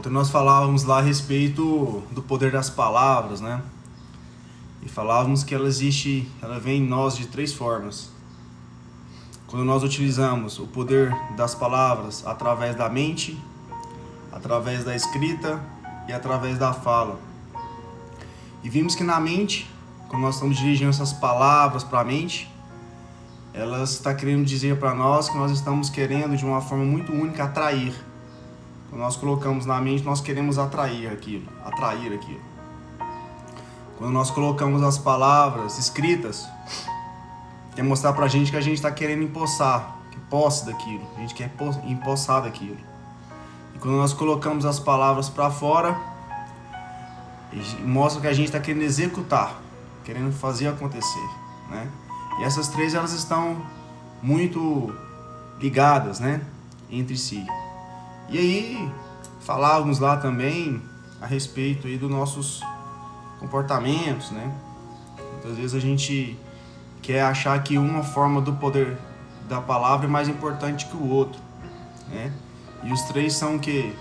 Ontem nós falávamos lá a respeito do poder das palavras, né? E falávamos que ela vem em nós de 3 formas. Quando nós utilizamos o poder das palavras através da mente, através da escrita e através da fala. E vimos que na mente, quando nós estamos dirigindo essas palavras para a mente, ela está querendo dizer para nós que nós estamos querendo de uma forma muito única atrair. Quando nós colocamos na mente, nós queremos atrair aquilo. Quando nós colocamos as palavras escritas, quer mostrar pra gente que a gente está querendo empossar, que posse daquilo, a gente quer empossar daquilo. E quando nós colocamos as palavras para fora, mostra que a gente está querendo executar, querendo fazer acontecer, né? E essas 3 elas estão muito ligadas, né, entre si. E aí falávamos lá também a respeito aí dos nossos comportamentos, né? Muitas vezes a gente quer achar que uma forma do poder da palavra é mais importante que o outro, né? E os 3 são o quê?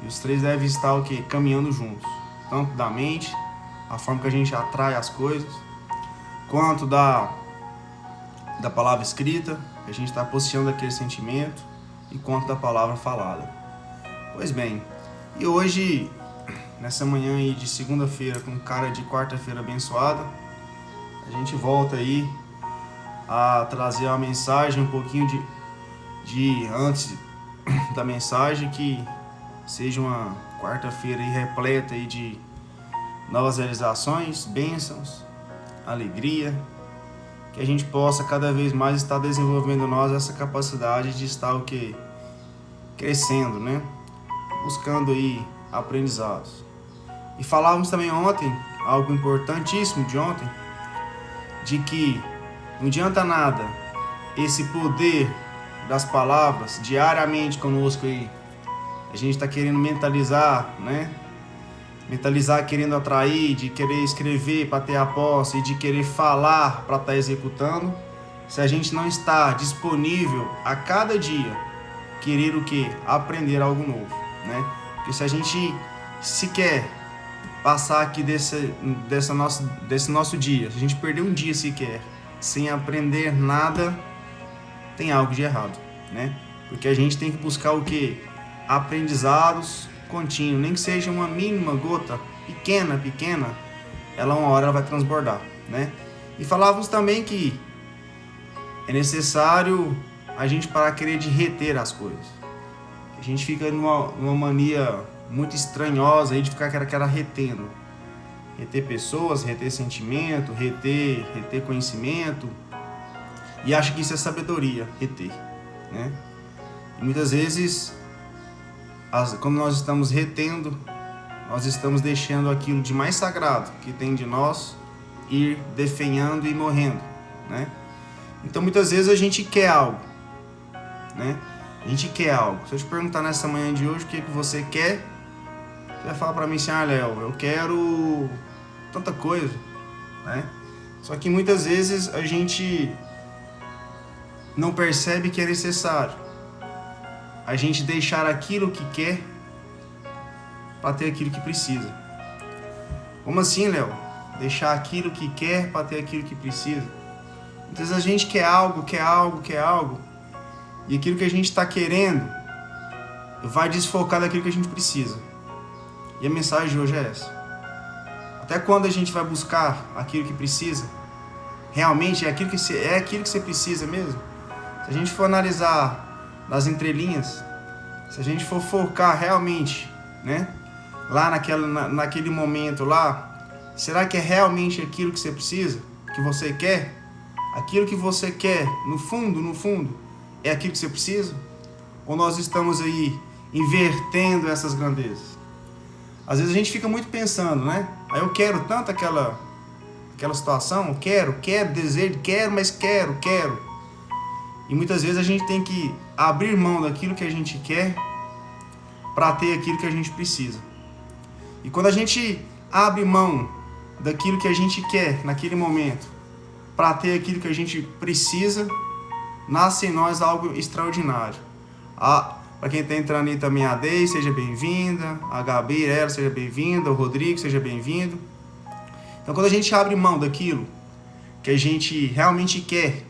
E os 3 devem estar o quê? Caminhando juntos. Tanto da mente, a forma que a gente atrai as coisas, quanto da palavra escrita, que a gente está posicionando aquele sentimento, e quanto da palavra falada. Pois bem, e hoje, nessa manhã aí de segunda-feira, com cara de quarta-feira abençoada, a gente volta aí a trazer uma mensagem um pouquinho de antes da mensagem, que seja uma quarta-feira aí repleta aí de novas realizações, bênçãos, alegria, que a gente possa cada vez mais estar desenvolvendo em nós essa capacidade de estar o quê? Crescendo, né? Buscando aí aprendizados. E falávamos também ontem, algo importantíssimo de ontem, de que não adianta nada esse poder das palavras diariamente conosco aí. A gente está querendo mentalizar, né? Mentalizar querendo atrair, de querer escrever para ter a posse e de querer falar para estar executando, se a gente não está disponível a cada dia querer o quê? Aprender algo novo, né? Porque se a gente sequer passar aqui desse nosso dia, se a gente perder um dia sequer sem aprender nada, tem algo de errado, né? Porque a gente tem que buscar o quê? Aprendizados contínuos, nem que seja uma mínima gota, pequena, ela uma hora ela vai transbordar, né? E falávamos também que é necessário a gente parar querer de reter as coisas. A gente fica numa mania muito estranhosa aí de ficar aquela retendo. Reter pessoas, reter sentimento, reter conhecimento. E acha que isso é sabedoria, reter, né? E muitas vezes, quando nós estamos retendo, nós estamos deixando aquilo de mais sagrado que tem de nós ir definhando e morrendo, né? Então muitas vezes a gente quer algo, né? A gente quer algo. Se eu te perguntar nessa manhã de hoje o que você quer, você vai falar pra mim assim: Léo, eu quero tanta coisa, né? Só que muitas vezes a gente não percebe que é necessário a gente deixar aquilo que quer para ter aquilo que precisa. Como assim, Léo? Deixar aquilo que quer para ter aquilo que precisa? Muitas vezes a gente quer algo, e aquilo que a gente está querendo vai desfocar daquilo que a gente precisa. E a mensagem de hoje é essa. Até quando a gente vai buscar aquilo que precisa? Realmente é aquilo que você precisa mesmo? Se a gente for analisar nas entrelinhas, se a gente for focar realmente, né, lá naquele momento lá, será que é realmente aquilo que você precisa? Que você quer? Aquilo que você quer, no fundo, é aquilo que você precisa? Ou nós estamos aí invertendo essas grandezas? Às vezes a gente fica muito pensando, né? Aí eu quero tanto aquela situação, quero, desejo, mas quero. E muitas vezes a gente tem que abrir mão daquilo que a gente quer para ter aquilo que a gente precisa. E quando a gente abre mão daquilo que a gente quer naquele momento para ter aquilo que a gente precisa, nasce em nós algo extraordinário. Para quem está entrando aí também, a Dei, seja bem-vinda. A Gabi, ela, seja bem-vinda. O Rodrigo, seja bem-vindo. Então, quando a gente abre mão daquilo que a gente realmente quer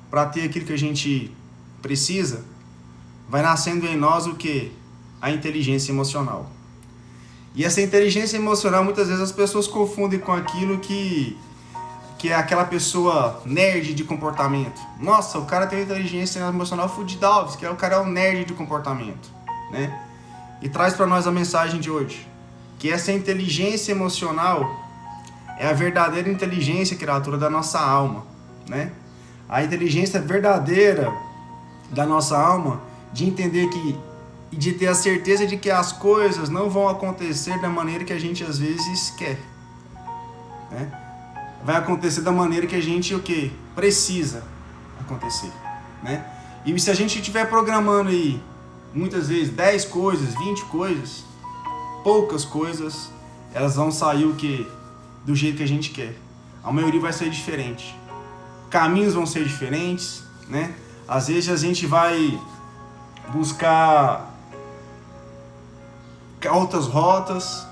para ter aquilo que a gente precisa, vai nascendo em nós o quê? A inteligência emocional. E essa inteligência emocional, muitas vezes as pessoas confundem com aquilo que é aquela pessoa nerd de comportamento. Nossa, o cara tem uma inteligência emocional fudidalves, que o cara é um nerd de comportamento, né? E traz para nós a mensagem de hoje, que essa inteligência emocional é a verdadeira inteligência, criatura, da nossa alma, né? A inteligência verdadeira da nossa alma, de entender que e de ter a certeza de que as coisas não vão acontecer da maneira que a gente às vezes quer, né? Vai acontecer da maneira que a gente o quê? Precisa acontecer, né? E se a gente estiver programando aí muitas vezes 10 coisas, 20 coisas, poucas coisas, elas vão sair o quê? Do jeito que a gente quer. A maioria vai ser diferente. Caminhos vão ser diferentes, né? Às vezes a gente vai buscar outras rotas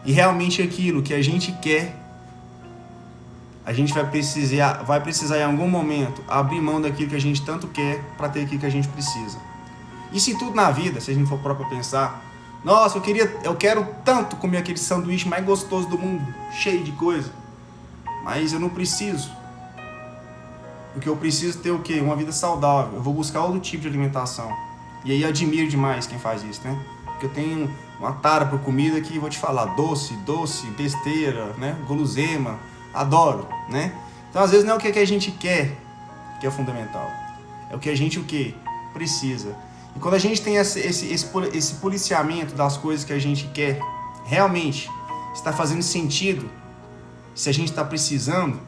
e realmente aquilo que a gente quer, a gente vai precisar em algum momento abrir mão daquilo que a gente tanto quer para ter aquilo que a gente precisa. Isso em tudo na vida, se a gente for próprio pensar. Nossa, eu quero tanto comer aquele sanduíche mais gostoso do mundo, cheio de coisa, mas eu não preciso. Porque eu preciso ter o quê? Uma vida saudável. Eu vou buscar outro tipo de alimentação. E aí admiro demais quem faz isso, né? Porque eu tenho uma tara por comida que vou te falar, doce, besteira, né? Guloseima, adoro, né? Então às vezes não é o que a gente quer que é fundamental, é o que a gente o quê? Precisa. E quando a gente tem esse policiamento das coisas que a gente quer, realmente está fazendo sentido, se a gente está precisando,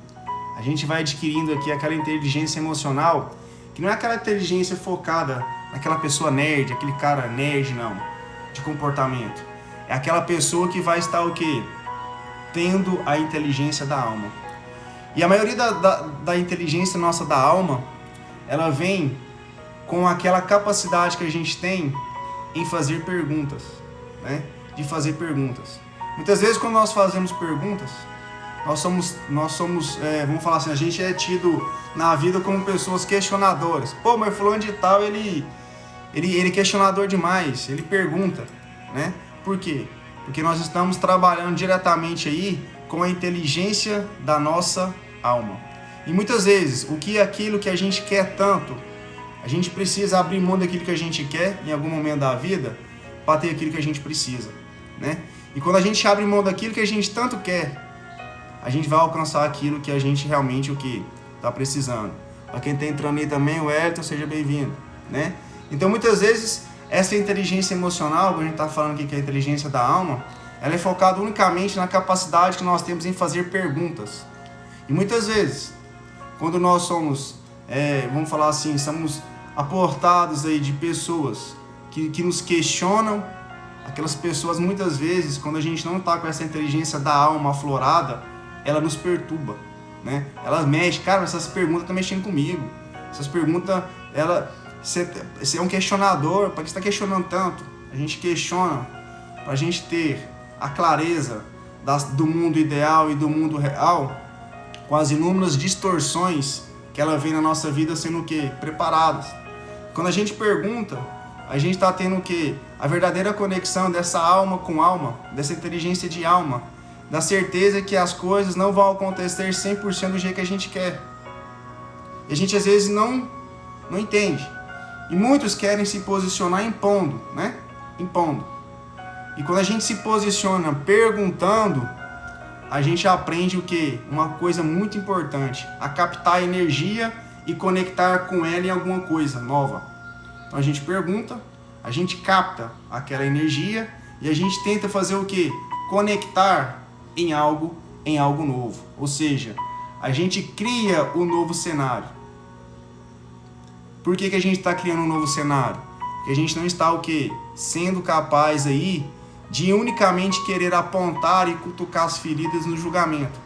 a gente vai adquirindo aqui aquela inteligência emocional, que não é aquela inteligência focada naquela pessoa nerd, aquele cara nerd, não, de comportamento. É aquela pessoa que vai estar o quê? Tendo a inteligência da alma. E a maioria da inteligência nossa da alma, ela vem com aquela capacidade que a gente tem em fazer perguntas, né? De fazer perguntas. Muitas vezes quando nós fazemos perguntas, nós somos vamos falar assim, a gente é tido na vida como pessoas questionadoras. Pô, mas fulano de tal, ele é questionador demais, ele pergunta, né? Por quê? Porque nós estamos trabalhando diretamente aí com a inteligência da nossa alma. E muitas vezes, aquilo que a gente quer tanto, a gente precisa abrir mão daquilo que a gente quer em algum momento da vida para ter aquilo que a gente precisa, né? E quando a gente abre mão daquilo que a gente tanto quer, a gente vai alcançar aquilo que a gente realmente está precisando. Para quem está entrando aí também, o Elton, seja bem-vindo, né? Então muitas vezes essa inteligência emocional, que a gente está falando aqui que é a inteligência da alma, ela é focada unicamente na capacidade que nós temos em fazer perguntas. E muitas vezes, quando nós somos, vamos falar assim, somos aportados aí de pessoas que nos questionam, aquelas pessoas muitas vezes, quando a gente não está com essa inteligência da alma aflorada, ela nos perturba, né? Ela mexe, cara, essas perguntas estão mexendo comigo. Essas perguntas, você é um questionador, para que você está questionando tanto? A gente questiona para a gente ter a clareza do mundo ideal e do mundo real, com as inúmeras distorções que ela vem na nossa vida sendo o quê? Preparadas. Quando a gente pergunta, a gente está tendo o quê? A verdadeira conexão dessa alma com alma, dessa inteligência de alma, da certeza que as coisas não vão acontecer 100% do jeito que a gente quer. E a gente às vezes não entende. E muitos querem se posicionar impondo, né? Impondo. E quando a gente se posiciona perguntando, a gente aprende o quê? Uma coisa muito importante, a captar a energia e conectar com ela em alguma coisa nova. Então a gente pergunta, a gente capta aquela energia e a gente tenta fazer o quê? Conectar em algo novo. Ou seja, a gente cria um novo cenário. Por que a gente está criando um novo cenário? Porque a gente não está o quê? Sendo capaz aí de unicamente querer apontar e cutucar as feridas no julgamento.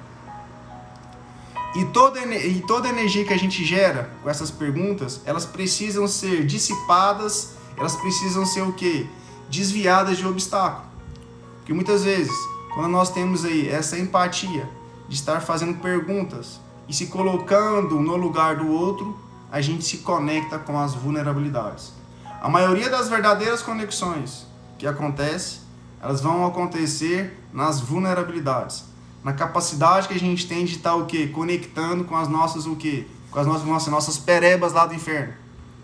E toda energia que a gente gera com essas perguntas, elas precisam ser dissipadas elas precisam ser o quê? Desviadas de obstáculo. Porque muitas vezes, quando nós temos aí essa empatia de estar fazendo perguntas e se colocando no lugar do outro, a gente se conecta com as vulnerabilidades. A maioria das verdadeiras conexões que acontecem, elas vão acontecer nas vulnerabilidades, na capacidade que a gente tem de estar o quê? Conectando com as nossas o quê? Com as nossas perebas lá do inferno,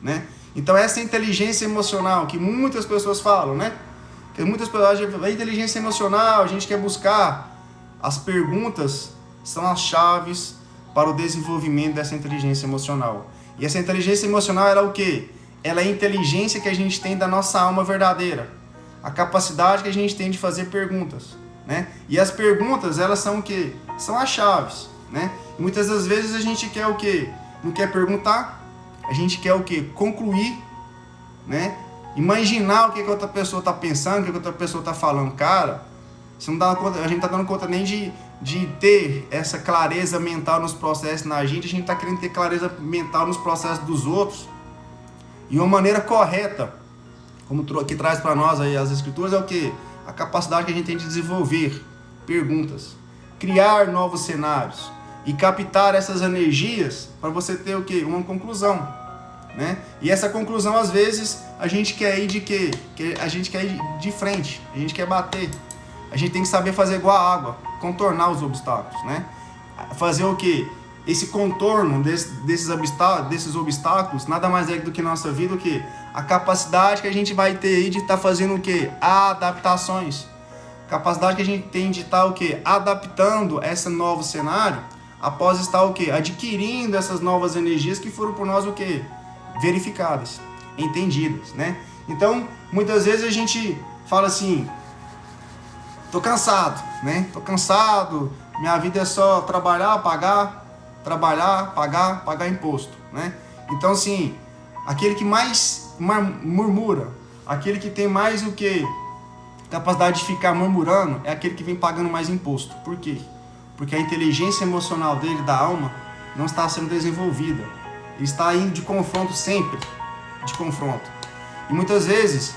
né? Então essa inteligência emocional que muitas pessoas falam, né? Que muitas pessoas, a inteligência emocional, a gente quer buscar, as perguntas são as chaves para o desenvolvimento dessa inteligência emocional. E essa inteligência emocional, ela é o quê? Ela é a inteligência que a gente tem da nossa alma verdadeira. A capacidade que a gente tem de fazer perguntas, né? E as perguntas, elas são o quê? São as chaves, né? E muitas das vezes a gente quer o quê? Não quer perguntar, a gente quer o quê? Concluir, né? Imaginar o que a outra pessoa está pensando, o que a outra pessoa está falando. Cara, você não dá conta, a gente não está dando conta nem de ter essa clareza mental nos processos na gente, a gente está querendo ter clareza mental nos processos dos outros. E uma maneira correta, como que traz para nós aí as escrituras, é o que? A capacidade que a gente tem de desenvolver perguntas, criar novos cenários e captar essas energias para você ter o que? Uma conclusão, né? E essa conclusão, às vezes, a gente quer ir de quê? A gente quer ir de frente, a gente quer bater. A gente tem que saber fazer igual a água, contornar os obstáculos, né? Fazer o quê? Esse contorno desses obstáculos nada mais é do que nossa vida, o quê? A capacidade que a gente vai ter aí de estar fazendo o quê? Adaptações. Capacidade que a gente tem de estar o quê? Adaptando esse novo cenário após estar o quê? Adquirindo essas novas energias que foram por nós o quê? Verificadas, entendidas, né? Então, muitas vezes a gente fala assim: tô cansado, né? Tô cansado, minha vida é só trabalhar, pagar imposto, né? Então, assim, aquele que mais murmura, aquele que tem mais o que? Capacidade de ficar murmurando, é aquele que vem pagando mais imposto. Por quê? Porque a inteligência emocional dele, da alma, não está sendo desenvolvida. Ele está indo de confronto sempre, de confronto. E muitas vezes,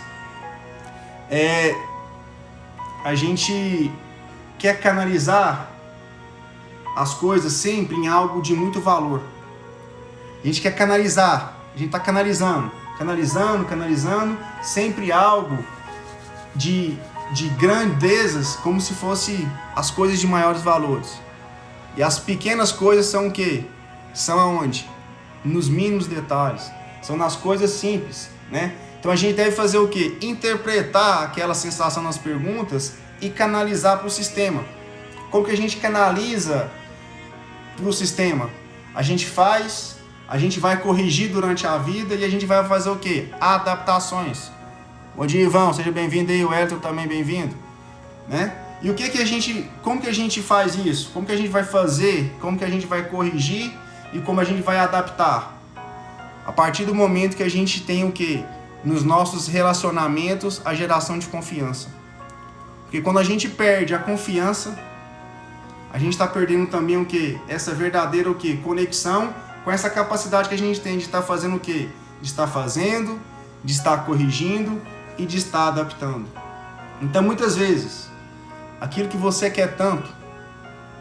a gente quer canalizar as coisas sempre em algo de muito valor. A gente quer canalizar, a gente está canalizando, sempre algo de grandezas, como se fosse as coisas de maiores valores. E as pequenas coisas são o quê? São aonde? Nos mínimos detalhes, são nas coisas simples, né? Então a gente deve fazer o quê? Interpretar aquela sensação nas perguntas e canalizar para o sistema. Como que a gente canaliza para o sistema? A gente vai corrigir durante a vida e a gente vai fazer o quê? Adaptações. Bom dia, Ivan, seja bem-vindo aí, o Elton também bem-vindo, né? E como que a gente faz isso? Como que a gente vai fazer? Como que a gente vai corrigir e como a gente vai adaptar? A partir do momento que a gente tem o quê? Nos nossos relacionamentos, a geração de confiança. Porque quando a gente perde a confiança, a gente está perdendo também o quê? Essa verdadeira o quê? Conexão com essa capacidade que a gente tem de estar fazendo o quê? De estar fazendo, de estar corrigindo e de estar adaptando. Então, muitas vezes, aquilo que você quer tanto,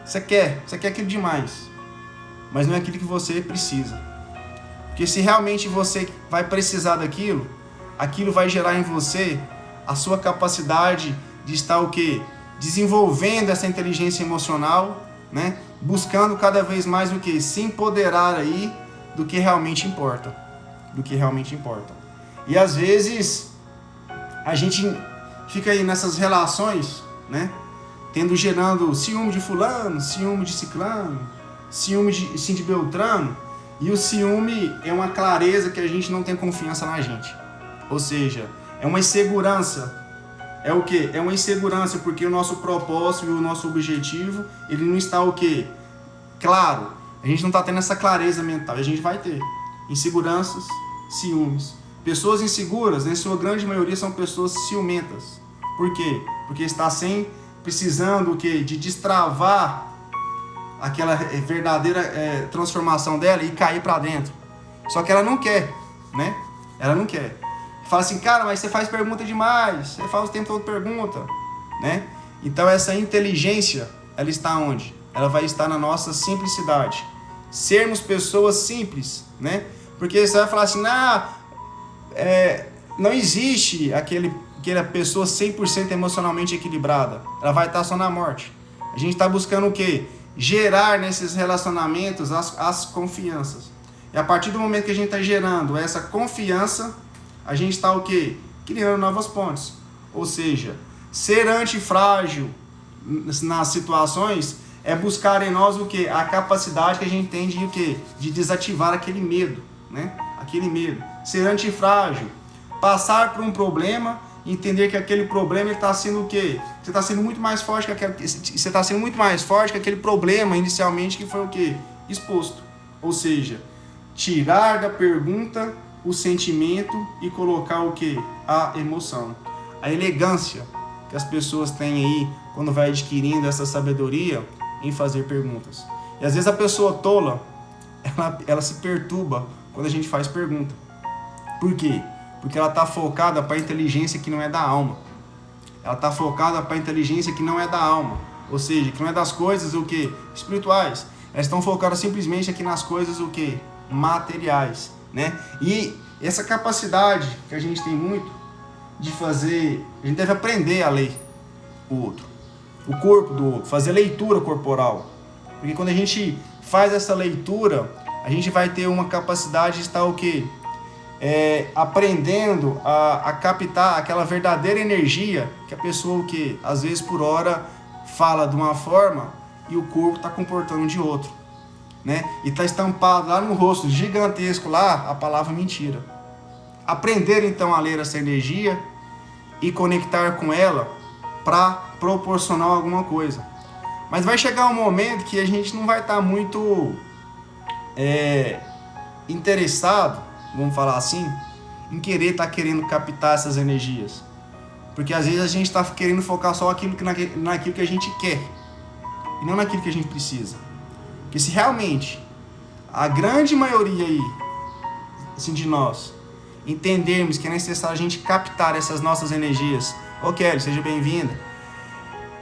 você quer aquilo demais, mas não é aquilo que você precisa. Porque se realmente você vai precisar daquilo, aquilo vai gerar em você a sua capacidade de estar o quê? Desenvolvendo essa inteligência emocional, né? Buscando cada vez mais o quê? Se empoderar aí do que realmente importa. E às vezes a gente fica aí nessas relações, né? Gerando ciúme de fulano, ciúme de ciclano, ciúme de Beltrano. E o ciúme é uma clareza que a gente não tem confiança na gente. Ou seja, é uma insegurança. É o quê? É uma insegurança porque o nosso propósito e o nosso objetivo, ele não está o quê? Claro, a gente não está tendo essa clareza mental. A gente vai ter inseguranças, ciúmes. Pessoas inseguras, em sua grande maioria, são pessoas ciumentas. Por quê? Porque está precisando o quê? De destravar aquela verdadeira transformação dela e cair para dentro. Só que ela não quer, né? Ela não quer. fala assim, cara, mas você faz pergunta demais, você faz o tempo todo pergunta, né? Então essa inteligência, ela está onde? Ela vai estar na nossa simplicidade. Sermos pessoas simples, né? Porque você vai falar assim, não existe aquela pessoa 100% emocionalmente equilibrada. Ela vai estar só na morte. A gente está buscando o quê? Gerar nesses relacionamentos as confianças. E a partir do momento que a gente está gerando essa confiança, a gente está o quê? Criando novas pontes. Ou seja, ser antifrágil nas situações é buscar em nós o quê? A capacidade que a gente tem de o quê? De desativar aquele medo, né? Aquele medo. Ser antifrágil, passar por um problema, entender que aquele problema está sendo o quê? Você está sendo muito mais forte que aquele problema inicialmente que foi o quê? Exposto. Ou seja, tirar da pergunta o sentimento e colocar o quê? A emoção. A elegância que as pessoas têm aí quando vai adquirindo essa sabedoria em fazer perguntas. E às vezes a pessoa tola, ela se perturba quando a gente faz pergunta. Por quê? Porque ela está focada para a inteligência que não é da alma. Ela está focada para a inteligência que não é da alma. Ou seja, que não é das coisas o quê? Espirituais. Elas estão focadas simplesmente aqui nas coisas o quê? Materiais, né? E essa capacidade que a gente tem muito de fazer, a gente deve aprender a ler o outro, o corpo do outro, fazer leitura corporal. Porque quando a gente faz essa leitura, a gente vai ter uma capacidade de estar o quê? Aprendendo a captar aquela verdadeira energia que a pessoa o quê? Às vezes por hora fala de uma forma e o corpo está comportando de outro, né? E está estampado lá no rosto gigantesco lá a palavra mentira. Aprender então a ler essa energia e conectar com ela para proporcionar alguma coisa. Mas vai chegar um momento que a gente não vai estar muito interessado, vamos falar assim, em querendo captar essas energias. Porque às vezes a gente está querendo focar só naquilo que a gente quer e não naquilo que a gente precisa. Porque se realmente a grande maioria aí, assim, de nós entendermos que é necessário a gente captar essas nossas energias, Kelly, seja bem-vinda,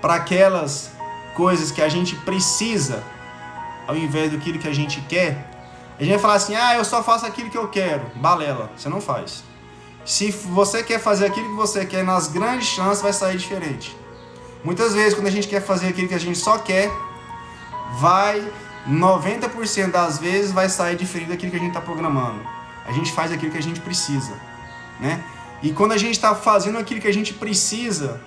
para aquelas coisas que a gente precisa ao invés daquilo que a gente quer, a gente vai falar assim, eu só faço aquilo que eu quero. Balela, você não faz. Se você quer fazer aquilo que você quer, nas grandes chances vai sair diferente. Muitas vezes, quando a gente quer fazer aquilo que a gente só quer, 90% das vezes vai sair diferente daquilo que a gente está programando. A gente faz aquilo que a gente precisa, né? E quando a gente está fazendo aquilo que a gente precisa,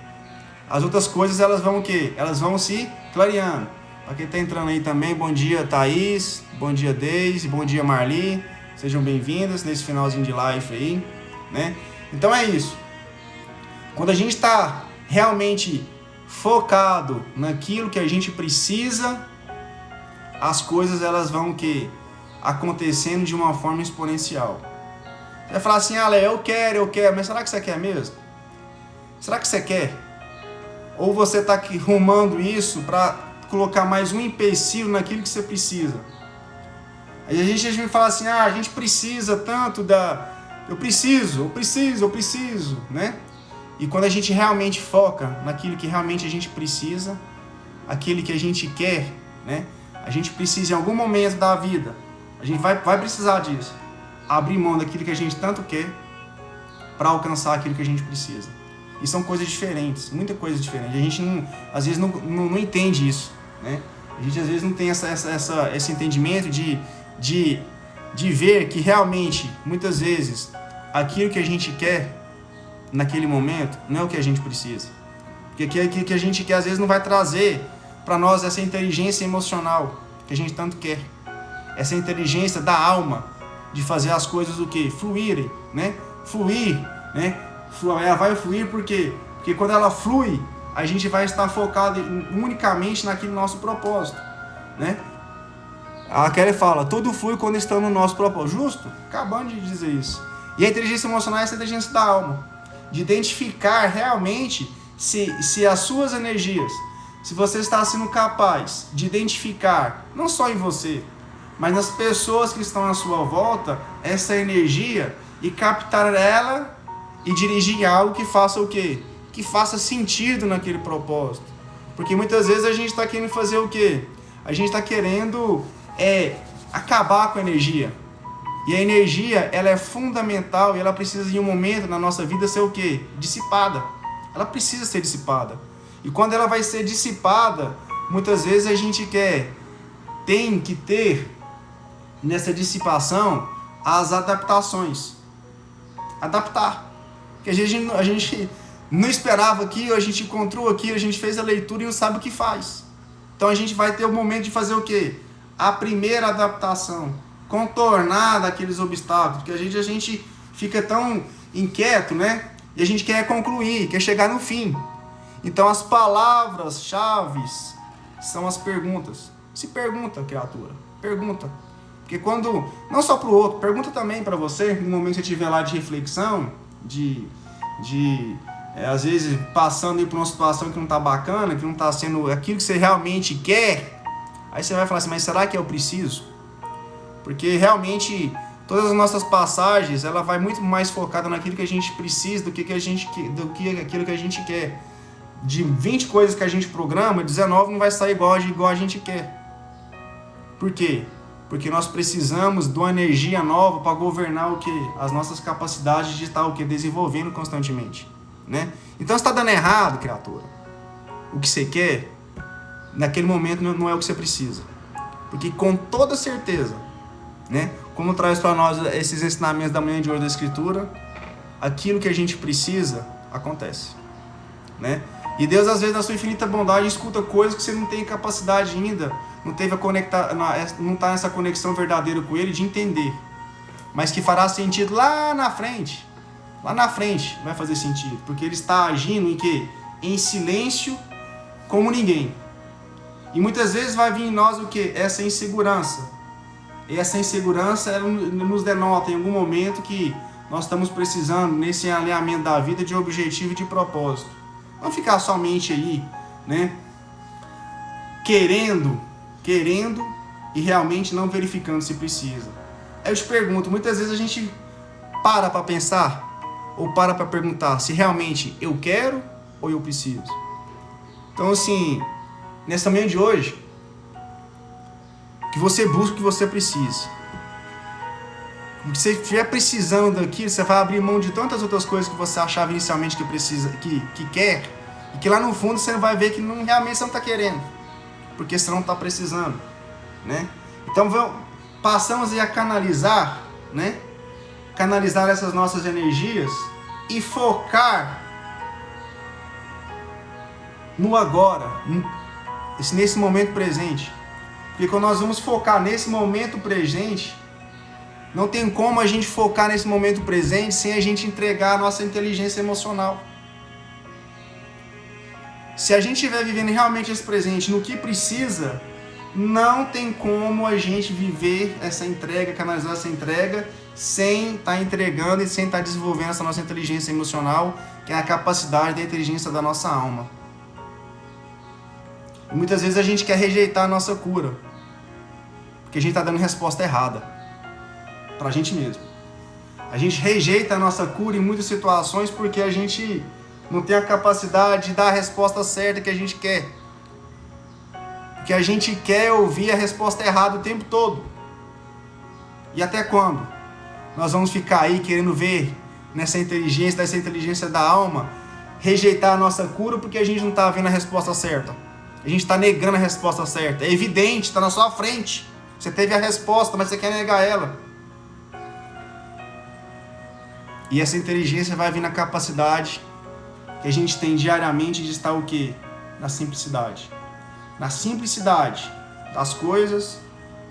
as outras coisas elas vão o quê? Elas vão se clareando. Para quem está entrando aí também, bom dia Thaís, bom dia Deise, bom dia Marli, sejam bem-vindas nesse finalzinho de live aí, né? Então é isso. Quando a gente está realmente focado naquilo que a gente precisa, as coisas elas vão o quê? Acontecendo de uma forma exponencial. Você vai falar assim, Lé, eu quero, mas será que você quer mesmo? Será que você quer? Ou você está aqui rumando isso para colocar mais um empecilho naquilo que você precisa? Aí a gente vai falar assim, a gente precisa tanto eu preciso, né? E quando a gente realmente foca naquilo que realmente a gente precisa, aquilo que a gente quer, né? A gente precisa em algum momento da vida, a gente vai precisar disso. Abrir mão daquilo que a gente tanto quer para alcançar aquilo que a gente precisa. E são coisas diferentes, muita coisa diferente. A gente às vezes não entende isso, né? A gente às vezes não tem esse entendimento de ver que realmente, muitas vezes, aquilo que a gente quer naquele momento não é o que a gente precisa. Porque aquilo que a gente quer às vezes não vai trazer para nós essa inteligência emocional que a gente tanto quer. Essa inteligência da alma de fazer as coisas o quê? Fluírem, né? Fluir, né? Ela vai fluir por quê? Porque quando ela flui, a gente vai estar focado unicamente naquele nosso propósito, né? A Kelly fala, tudo flui quando estamos no nosso propósito. Justo? Acabando de dizer isso. E a inteligência emocional é essa inteligência da alma, de identificar realmente se as suas energias, se você está sendo capaz de identificar, não só em você, mas nas pessoas que estão à sua volta, essa energia e captar ela e dirigir em algo que faça o quê? Que faça sentido naquele propósito. Porque muitas vezes a gente está querendo fazer o quê? A gente está querendo acabar com a energia. E a energia, ela é fundamental e ela precisa em um momento na nossa vida ser o quê? Dissipada. Ela precisa ser dissipada. E quando ela vai ser dissipada, muitas vezes a gente tem que ter nessa dissipação as adaptações. Adaptar. Porque a gente não esperava aquilo, a gente encontrou aquilo, a gente fez a leitura e não sabe o que faz. Então a gente vai ter o momento de fazer o quê? A primeira adaptação. Contornar daqueles obstáculos. Porque a gente fica tão inquieto, né? E a gente quer concluir, quer chegar no fim. Então as palavras-chave são as perguntas. Se pergunta, criatura. Pergunta. Porque quando, não só para o outro, pergunta também para você, no momento que você estiver lá de reflexão, às vezes passando por uma situação que não está bacana, que não está sendo aquilo que você realmente quer, aí você vai falar assim, mas será que eu preciso? Porque realmente todas as nossas passagens, ela vai muito mais focada naquilo que a gente precisa do que aquilo que a gente quer. De 20 coisas que a gente programa, 19 não vai sair igual a gente quer. Por quê? Porque nós precisamos de uma energia nova para governar o quê? As nossas capacidades de estar o quê? Desenvolvendo constantemente. Né? Então, se está dando errado, criatura, o que você quer, naquele momento não é o que você precisa. Porque com toda certeza, né? Como traz para nós esses ensinamentos da manhã de hoje da Escritura, aquilo que a gente precisa, acontece. Né? E Deus, às vezes, na sua infinita bondade, escuta coisas que você não tem capacidade ainda, não está nessa conexão verdadeira com Ele de entender, mas que fará sentido lá na frente. Lá na frente vai fazer sentido, porque Ele está agindo em quê? Em silêncio, como ninguém. E muitas vezes vai vir em nós o quê? Essa insegurança. E essa insegurança ela nos denota em algum momento que nós estamos precisando, nesse alinhamento da vida, de objetivo e de propósito. Não ficar somente aí, né? Querendo e realmente não verificando se precisa. Aí eu te pergunto, muitas vezes a gente para pensar ou para perguntar se realmente eu quero ou eu preciso. Então, assim, nessa manhã de hoje, que você busque o que você precisa. Se você estiver precisando daquilo, você vai abrir mão de tantas outras coisas que você achava inicialmente que precisa, que quer, e que lá no fundo você vai ver que realmente você não está querendo, porque você não está precisando, né? Então passamos a canalizar, né? Canalizar essas nossas energias e focar no agora, nesse momento presente. Porque quando nós vamos focar nesse momento presente, não tem como a gente focar nesse momento presente sem a gente entregar a nossa inteligência emocional. Se a gente estiver vivendo realmente esse presente no que precisa, não tem como a gente viver essa entrega, canalizar essa entrega, sem estar entregando e sem estar desenvolvendo essa nossa inteligência emocional, que é a capacidade da inteligência da nossa alma. E muitas vezes a gente quer rejeitar a nossa cura, porque a gente está dando resposta errada para a gente mesmo. A gente rejeita a nossa cura em muitas situações porque a gente não tem a capacidade de dar a resposta certa que a gente quer. Porque a gente quer ouvir a resposta errada o tempo todo. E até quando? Nós vamos ficar aí querendo ver nessa inteligência da alma, rejeitar a nossa cura porque a gente não está vendo a resposta certa. A gente está negando a resposta certa. É evidente, está na sua frente. Você teve a resposta, mas você quer negar ela. E essa inteligência vai vir na capacidade que a gente tem diariamente de estar o quê? Na simplicidade. Na simplicidade das coisas,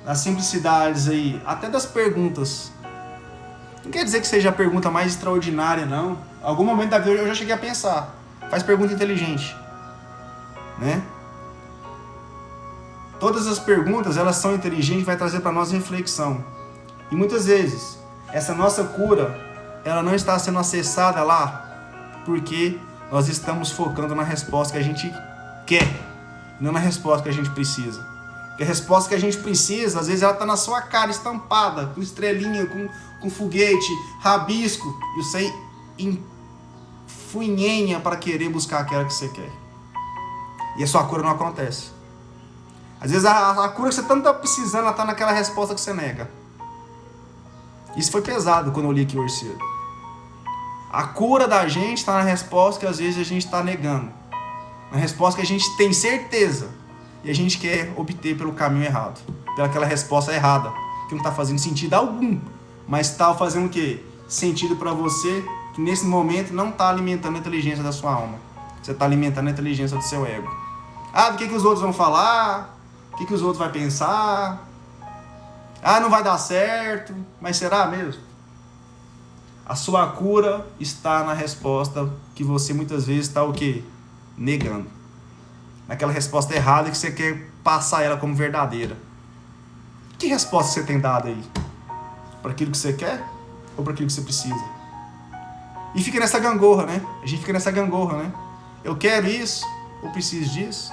nas simplicidades aí, até das perguntas. Não quer dizer que seja a pergunta mais extraordinária, não. Em algum momento da vida eu já cheguei a pensar. Faz pergunta inteligente. Né? Todas as perguntas, elas são inteligentes e vai trazer para nós reflexão. E muitas vezes, essa nossa cura, ela não está sendo acessada lá porque nós estamos focando na resposta que a gente quer, não na resposta que a gente precisa. Porque a resposta que a gente precisa, às vezes ela está na sua cara, estampada, com estrelinha, com foguete, rabisco, e você funhenha para querer buscar aquela que você quer. E a sua cura não acontece. Às vezes a cura que você tanto está precisando, ela está naquela resposta que você nega. Isso foi pesado quando eu li aqui hoje cedo. A cura da gente está na resposta que às vezes a gente está negando. Na resposta que a gente tem certeza e a gente quer obter pelo caminho errado. Pelaquela resposta errada, que não está fazendo sentido algum. Mas está fazendo o quê? Sentido para você, que nesse momento não está alimentando a inteligência da sua alma. Você está alimentando a inteligência do seu ego. Do que os outros vão falar? O que os outros vão pensar? Não vai dar certo. Mas será mesmo? A sua cura está na resposta que você muitas vezes está o quê? Negando. Naquela resposta errada que você quer passar ela como verdadeira. Que resposta você tem dado aí? Para aquilo que você quer ou para aquilo que você precisa? E fica nessa gangorra, né? A gente fica nessa gangorra, né? Eu quero isso, ou preciso disso.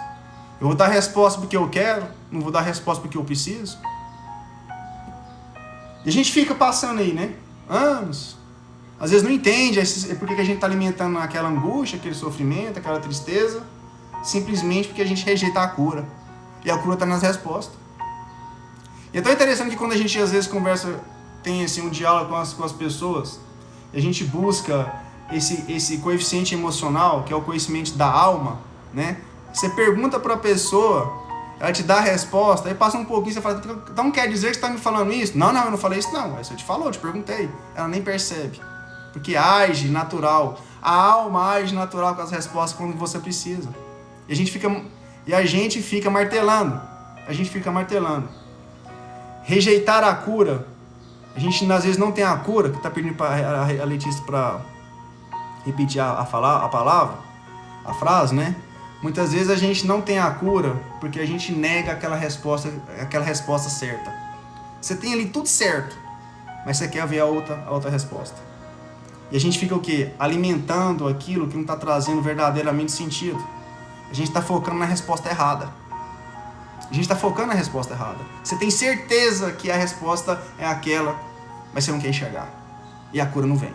Eu vou dar resposta porque eu quero, não vou dar resposta porque eu preciso. E a gente fica passando aí, né? Anos. Às vezes não entende porque que a gente está alimentando aquela angústia, aquele sofrimento, aquela tristeza, simplesmente porque a gente rejeita a cura. E a cura está nas respostas. E é tão interessante que quando a gente às vezes conversa, tem assim, um diálogo com as pessoas, e a gente busca esse coeficiente emocional, que é o coeficiente da alma, né? Você pergunta para a pessoa, ela te dá a resposta, aí passa um pouquinho, você fala, então quer dizer que você está me falando isso? Não, eu não falei isso não, você te falou, eu te perguntei. Ela nem percebe, porque age natural. A alma age natural com as respostas quando você precisa. E a gente fica martelando. Rejeitar a cura. A gente às vezes não tem a cura, que está pedindo para a Letícia para repetir a palavra, a frase, né? Muitas vezes a gente não tem a cura porque a gente nega aquela resposta certa. Você tem ali tudo certo, mas você quer ver a outra resposta. E a gente fica o quê? Alimentando aquilo que não está trazendo verdadeiramente sentido. A gente está focando na resposta errada. Você tem certeza que a resposta é aquela, mas você não quer enxergar. E a cura não vem.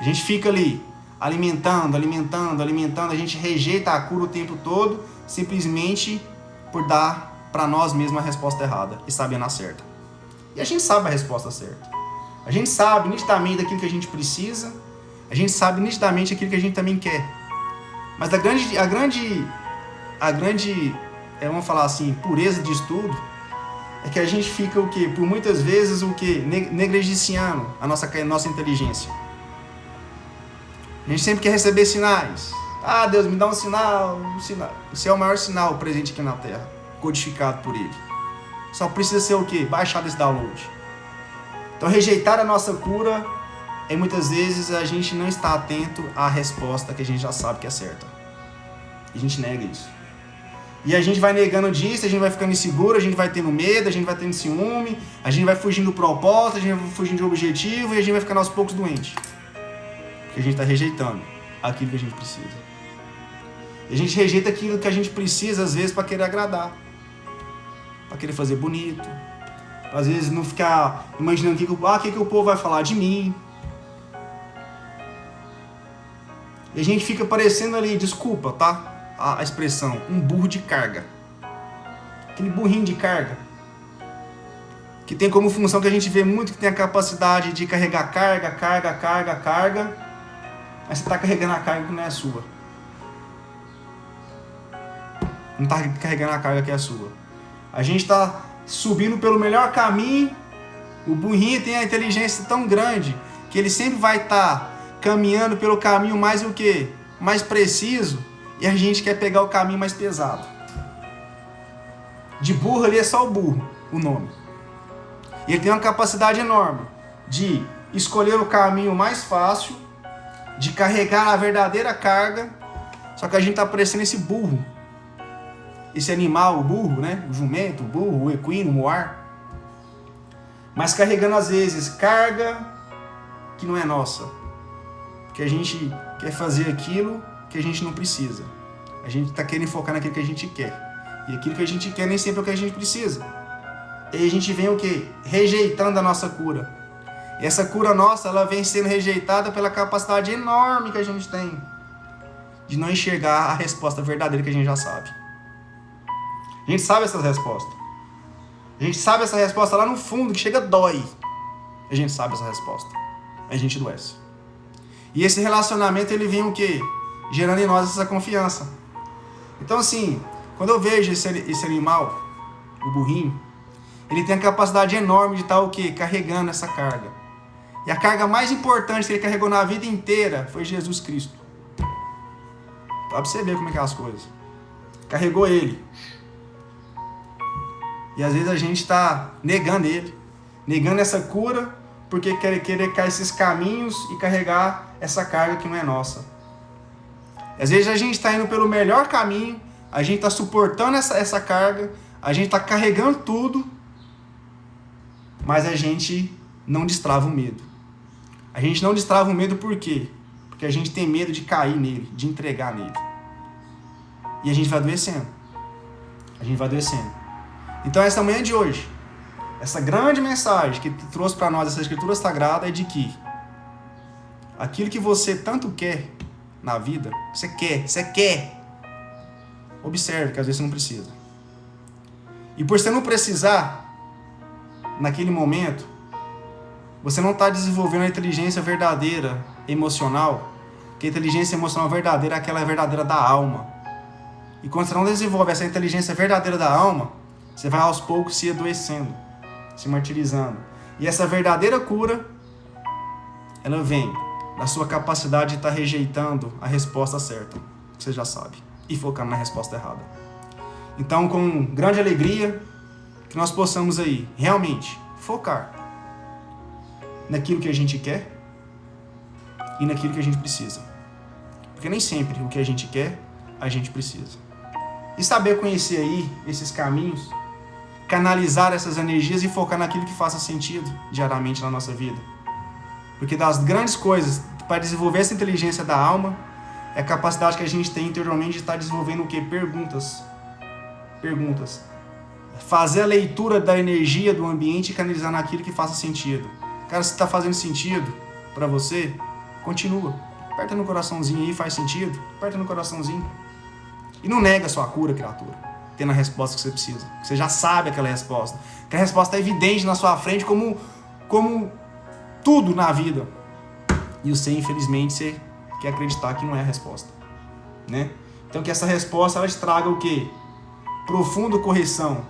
A gente fica ali alimentando. A gente rejeita a cura o tempo todo, simplesmente por dar para nós mesmos a resposta errada e sabendo a certa. E a gente sabe a resposta certa. A gente sabe nitidamente daquilo que a gente precisa. A gente sabe nitidamente aquilo que a gente também quer. Mas a grande vamos falar assim, pureza de estudo, é que a gente fica o quê? Por muitas vezes o quê? Negligenciando a nossa inteligência. A gente sempre quer receber sinais. Deus, me dá um sinal. Esse é o maior sinal presente aqui na Terra, codificado por Ele. Só precisa ser o quê? Baixar esse download. Então, rejeitar a nossa cura é muitas vezes a gente não está atento à resposta que a gente já sabe que é certa. E a gente nega isso. E a gente vai negando disso, a gente vai ficando inseguro, a gente vai tendo medo, a gente vai tendo ciúme, a gente vai fugindo do propósito, a gente vai fugindo do objetivo e a gente vai ficando aos poucos doente. Porque a gente está rejeitando aquilo que a gente precisa. E a gente rejeita aquilo que a gente precisa, às vezes, para querer agradar. Para querer fazer bonito. Às vezes não ficar imaginando o que o povo vai falar de mim. E a gente fica parecendo ali, desculpa, tá? A expressão, um burro de carga. Aquele burrinho de carga. Que tem como função que a gente vê muito, que tem a capacidade de carregar carga. Mas você está carregando a carga que não é sua. Não está carregando a carga que é sua. A gente está subindo pelo melhor caminho. O burrinho tem a inteligência tão grande que ele sempre vai estar caminhando pelo caminho mais o quê? Mais preciso. E a gente quer pegar o caminho mais pesado. De burro ali é só o burro, o nome. E ele tem uma capacidade enorme de escolher o caminho mais fácil, de carregar a verdadeira carga, só que a gente está parecendo esse burro. Esse animal, o burro, né? O jumento, o burro, o equino, o moar. Mas carregando às vezes carga que não é nossa. Porque a gente quer fazer aquilo que a gente não precisa. A gente está querendo focar naquilo que a gente quer. E aquilo que a gente quer nem sempre é o que a gente precisa. E aí a gente vem o quê? Rejeitando a nossa cura. E essa cura nossa, ela vem sendo rejeitada pela capacidade enorme que a gente tem de não enxergar a resposta verdadeira que a gente já sabe. A gente sabe essas respostas. A gente sabe essa resposta lá no fundo, que chega dói. A gente sabe essa resposta. A gente adoece. E esse relacionamento, ele vem o quê? Gerando em nós essa confiança. Então, assim, quando eu vejo esse animal, o burrinho, ele tem a capacidade enorme de estar o quê? Carregando essa carga. E a carga mais importante que ele carregou na vida inteira foi Jesus Cristo. Dá pra você ver como é que é as coisas. Carregou ele. E às vezes a gente está negando ele. Negando essa cura, porque querer cair esses caminhos e carregar essa carga que não é nossa. Às vezes a gente está indo pelo melhor caminho, a gente está suportando essa carga, a gente está carregando tudo, mas a gente não destrava o medo. A gente não destrava o medo por quê? Porque a gente tem medo de cair nele, de entregar nele. E a gente vai adoecendo. A gente vai adoecendo. Então essa manhã de hoje, essa grande mensagem que trouxe para nós essa escritura sagrada é de que aquilo que você tanto quer na vida, você quer, observe que às vezes você não precisa. E por você não precisar, naquele momento, você não está desenvolvendo a inteligência verdadeira emocional, que a inteligência emocional verdadeira é aquela verdadeira da alma. E quando você não desenvolve essa inteligência verdadeira da alma, você vai aos poucos se adoecendo, se martirizando. E essa verdadeira cura, ela vem da sua capacidade de estar rejeitando a resposta certa, que você já sabe, e focando na resposta errada. Então, com grande alegria, que nós possamos aí realmente focar naquilo que a gente quer e naquilo que a gente precisa. Porque nem sempre o que a gente quer, a gente precisa. E saber conhecer aí esses caminhos, canalizar essas energias e focar naquilo que faça sentido diariamente na nossa vida. Porque das grandes coisas para desenvolver essa inteligência da alma é a capacidade que a gente tem interiormente de estar desenvolvendo o quê? Perguntas. Fazer a leitura da energia do ambiente e canalizar naquilo que faça sentido. Cara, se está fazendo sentido para você, continua. Aperta no coraçãozinho aí, faz sentido. Aperta no coraçãozinho. E não nega a sua cura, criatura. Tendo a resposta que você precisa. Você já sabe aquela resposta. Que a resposta é evidente na sua frente como tudo na vida. E você, infelizmente, você quer acreditar que não é a resposta. Né? Então que essa resposta ela te traga o quê? Profunda correção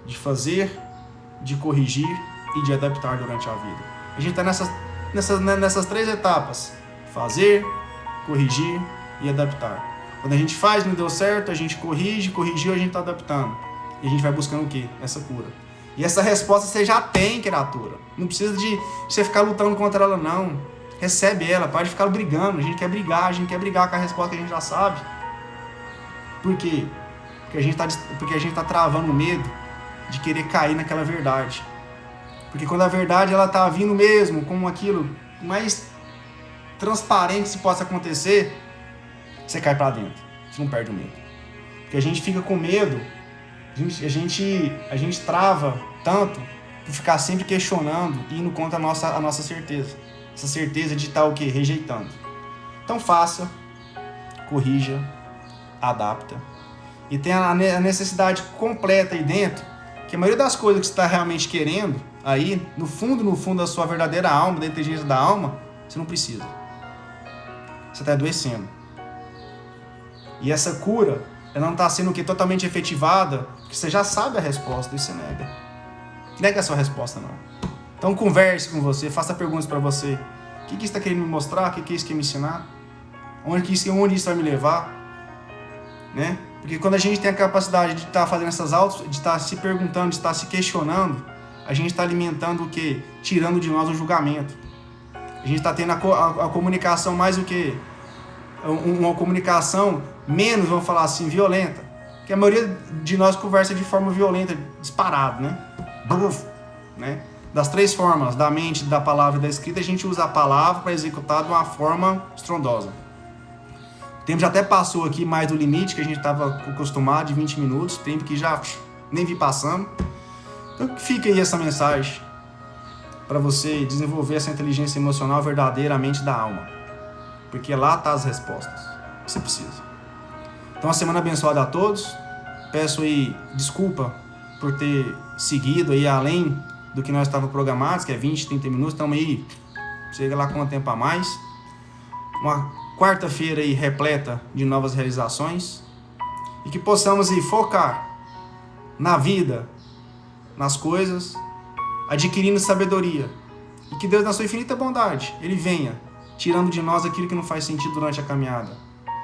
de fazer, de corrigir e de adaptar durante a vida. A gente está nessas três etapas. Fazer, corrigir e adaptar. Quando a gente faz, não deu certo, a gente corrigiu, a gente está adaptando. E a gente vai buscando o quê? Essa cura. E essa resposta você já tem, criatura. Não precisa de você ficar lutando contra ela, não. Recebe ela, para de ficar brigando. A gente quer brigar com a resposta que a gente já sabe. Por quê? Porque a gente está travando o medo de querer cair naquela verdade. Porque quando a verdade ela está vindo mesmo, como aquilo mais transparente se possa acontecer, você cai para dentro. Você não perde o medo. Porque a gente fica com medo, a gente trava tanto por ficar sempre questionando e indo contra a nossa certeza. Essa certeza de estar o quê? Rejeitando. Então faça, corrija, adapta. E tem a necessidade completa aí dentro, que a maioria das coisas que você está realmente querendo, aí, no fundo da sua verdadeira alma, da inteligência da alma, você não precisa. Você está adoecendo. E essa cura, ela não está sendo o quê? Totalmente efetivada, porque você já sabe a resposta e você nega. Nega a sua resposta, não. Então converse com você, faça perguntas para você. O que isso está querendo me mostrar? O que isso quer me ensinar? Onde isso vai me levar? Né? Porque quando a gente tem a capacidade de estar fazendo essas autos, de estar se perguntando, de estar se questionando, a gente está alimentando o quê? Tirando de nós o julgamento. A gente está tendo a comunicação mais o quê? Uma comunicação menos, vamos falar assim, violenta. Porque a maioria de nós conversa de forma violenta, disparado, né? Né? Das três formas, da mente, da palavra e da escrita, a gente usa a palavra para executar de uma forma estrondosa. O tempo já até passou aqui mais do limite que a gente estava acostumado, de 20 minutos, tempo que já nem vi passando. Então fica aí essa mensagem para você desenvolver essa inteligência emocional verdadeiramente da alma. Porque lá tá as respostas que você precisa. Então, uma semana abençoada a todos. Peço aí desculpa por ter seguido aí além do que nós estávamos programados, que é 20, 30 minutos. Estamos aí, chega lá com um tempo a mais. Uma quarta-feira aí repleta de novas realizações. E que possamos aí focar na vida, nas coisas, adquirindo sabedoria. E que Deus, na sua infinita bondade, Ele venha tirando de nós aquilo que não faz sentido durante a caminhada.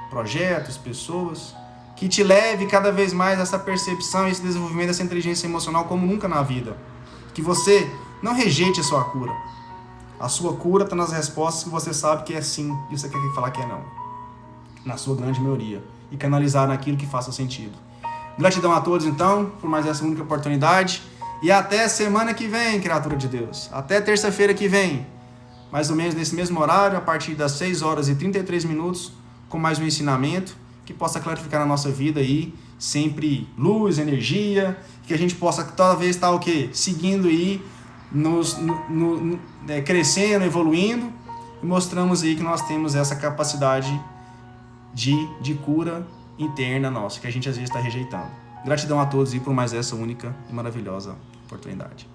Projetos, pessoas, que te leve cada vez mais a essa percepção e esse desenvolvimento dessa inteligência emocional como nunca na vida. Que você não rejeite a sua cura. A sua cura está nas respostas que você sabe que é sim e você quer falar que é não. Na sua grande maioria. E canalizar naquilo que faça sentido. Gratidão a todos, então, por mais essa única oportunidade. E até semana que vem, criatura de Deus. Até terça-feira que vem. Mais ou menos nesse mesmo horário, a partir das 6 horas e 33 minutos, com mais um ensinamento que possa clarificar na nossa vida aí, sempre luz, energia, que a gente possa toda vez estar o quê? Seguindo aí, crescendo, evoluindo, e mostramos aí que nós temos essa capacidade de cura interna nossa, que a gente às vezes está rejeitando. Gratidão a todos e por mais essa única e maravilhosa oportunidade.